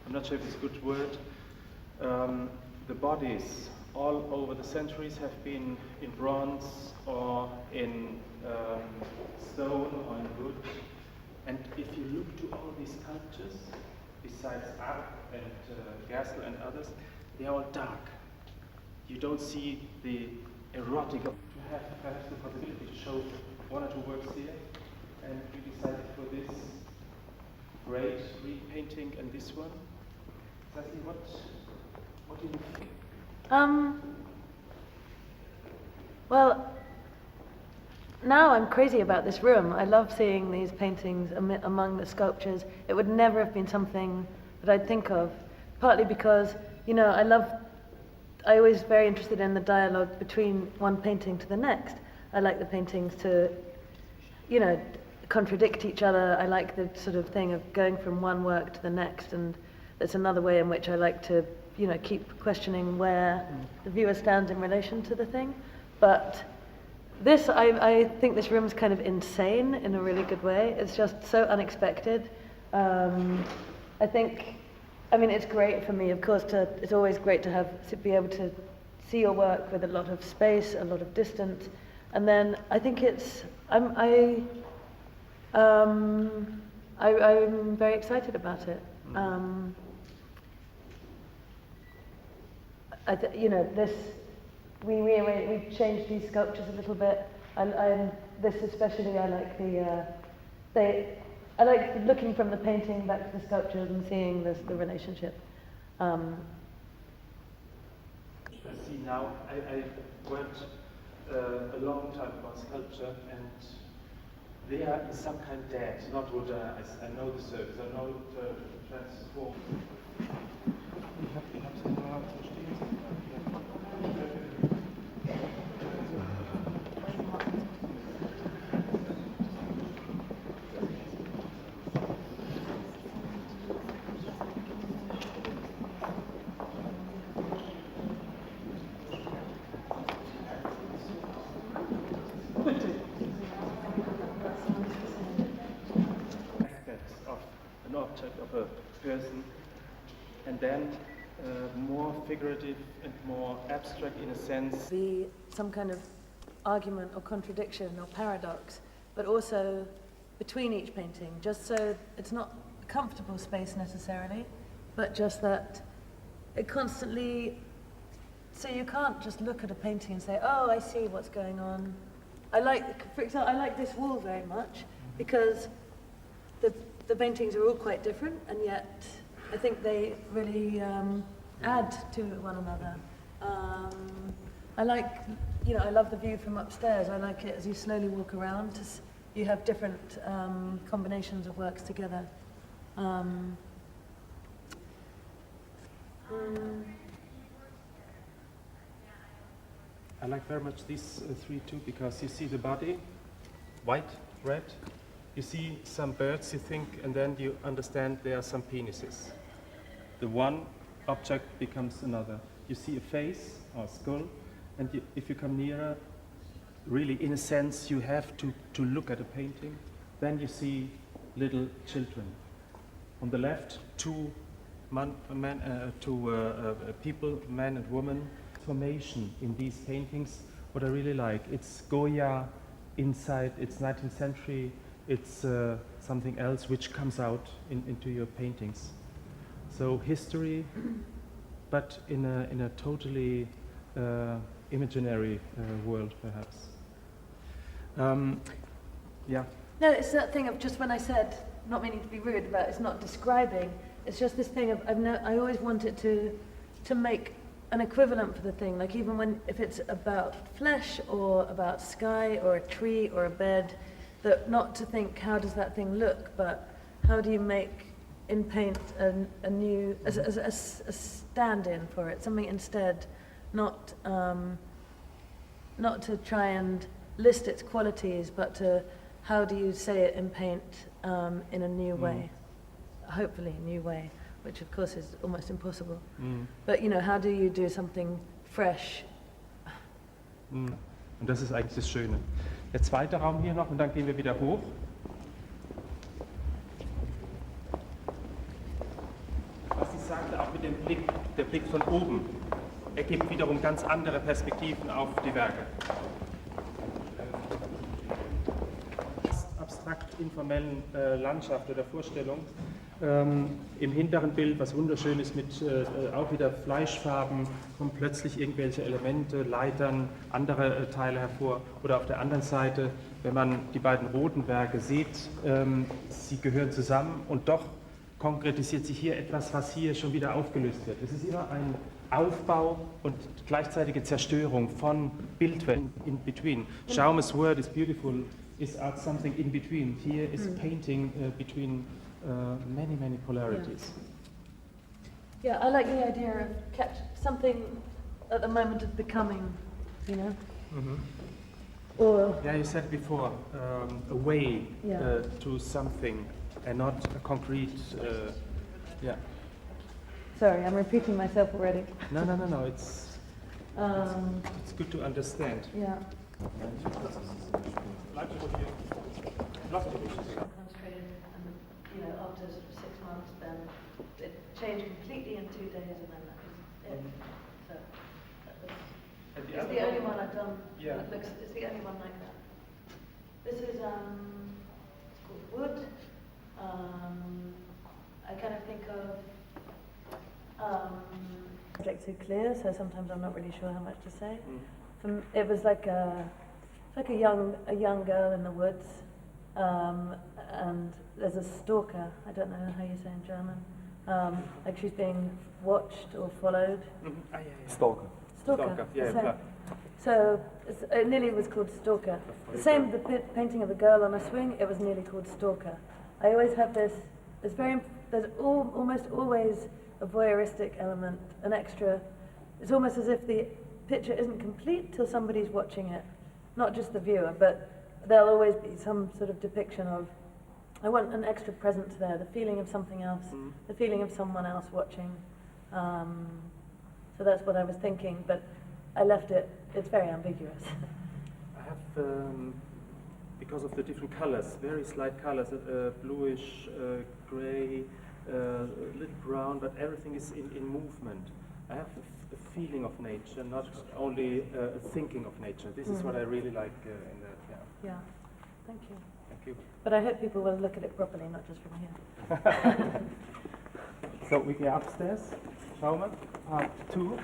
I'm not sure if it's a good word. The bodies all over the centuries have been in bronze or in stone or in wood. And if you look to all these sculptures, besides Arp and Gersel and others, they are all dark. You don't see the erotic of to have perhaps the possibility to show one or two works here. And we decided for this great repainting and this one. Cecily, what do you think? Well, now I'm crazy about this room. I love seeing these paintings among the sculptures. It would never have been something that I'd think of, partly because, you know, I always very interested in the dialogue between one painting to the next. I like the paintings to, you know, contradict each other. I like the sort of thing of going from one work to the next, and that's another way in which I like to, you know, keep questioning where the viewer stands in relation to the thing. But this, I think this room's kind of insane in a really good way. It's just so unexpected. I think, I mean, it's great for me, of course, it's always great to be able to see your work with a lot of space, a lot of distance. And then I think I'm very excited about it. You know, we changed these sculptures a little bit. This especially, I like I like looking from the painting back to the sculptures and seeing the relationship. See now, I worked a long time about sculpture, and they are in some kind dead. Not what I know the service. I know the transform. Of a person, and then more figurative and more abstract in a sense. Be some kind of argument or contradiction or paradox, but also between each painting, just so it's not a comfortable space necessarily, but just that it constantly, so you can't just look at a painting and say, oh, I see what's going on. For example, I like this wall very much because the paintings are all quite different, and yet I think they really add to one another. I like, you know, I love the view from upstairs. I like it as you slowly walk around. You have different combinations of works together. I like very much these three too, because you see the body, white, red. You see some birds, you think, and then you understand there are some penises. The one object becomes another. You see a face or a skull, and if you come nearer, really, in a sense, you have to look at a painting. Then you see little children. On the left, two people, man and woman. Formation in these paintings, what I really like, it's Goya inside, it's 19th century. It's something else which comes out into your paintings. So history, but in a totally imaginary world, perhaps. Yeah. No, it's that thing of just when I said, not meaning to be rude, about it's not describing. It's just this thing of I always wanted to make an equivalent for the thing, like even if it's about flesh or about sky or a tree or a bed. That not to think how does that thing look, but how do you make in paint a new a stand-in for it, something instead, not to try and list its qualities, but to how do you say it in paint in a new way, hopefully a new way, which of course is almost impossible. But you know, how do you do something fresh? Und das ist eigentlich das Schöne. Der zweite Raum hier noch, und dann gehen wir wieder hoch. Was Sie mit dem Blick, der Blick von oben ergibt wiederum ganz andere Perspektiven auf die Werke. Abstrakt informellen Landschaft oder Vorstellung. Im hinteren Bild, was wunderschön ist, mit auch wieder Fleischfarben, kommen plötzlich irgendwelche Elemente, Leitern, andere Teile hervor. Oder auf der anderen Seite, wenn man die beiden roten Werke sieht, sie gehören zusammen und doch konkretisiert sich hier etwas, was hier schon wieder aufgelöst wird. Es ist immer ein Aufbau und gleichzeitige Zerstörung von Bildwelten in between. Schaume's word is beautiful, is art something in between. Here is painting between many polarities. Yeah, I like the idea of catch something at the moment of becoming, you know? Or Yeah, you said before, a way Yeah. to something and not a concrete, yeah. sorry, I'm repeating myself already. No, it's good to understand. Yeah. Concentrated, and you know, after sort of 6 months, then it changed completely in 2 days, and then that was it. So it's the only one I've done. Yeah. That looks, it's the only one like that. This is it's called wood. I kind of think of subject too clear, so sometimes I'm not really sure how much to say. It was like a young girl in the woods, and there's a stalker. I don't know how you say in German. Like she's being watched or followed. Stalker. Stalker. Yeah, the same. So it nearly was called Stalker. The same, the painting of the girl on a swing. It was nearly called Stalker. I always have this. There's almost always a voyeuristic element, an extra. It's almost as if the picture isn't complete till somebody's watching it, not just the viewer, but there'll always be some sort of depiction of, I want an extra presence there, the feeling of something else, the feeling of someone else watching. So that's what I was thinking, but I left it, it's very ambiguous. I have, because of the different colors, very slight colors, bluish, grey, a little brown, but everything is in movement. I have a feeling of nature, not only a thinking of nature. This is what I really like in that. Yeah, thank you. Thank you. But I hope people will look at it properly, not just from here. So we go upstairs. Schaume, part 2.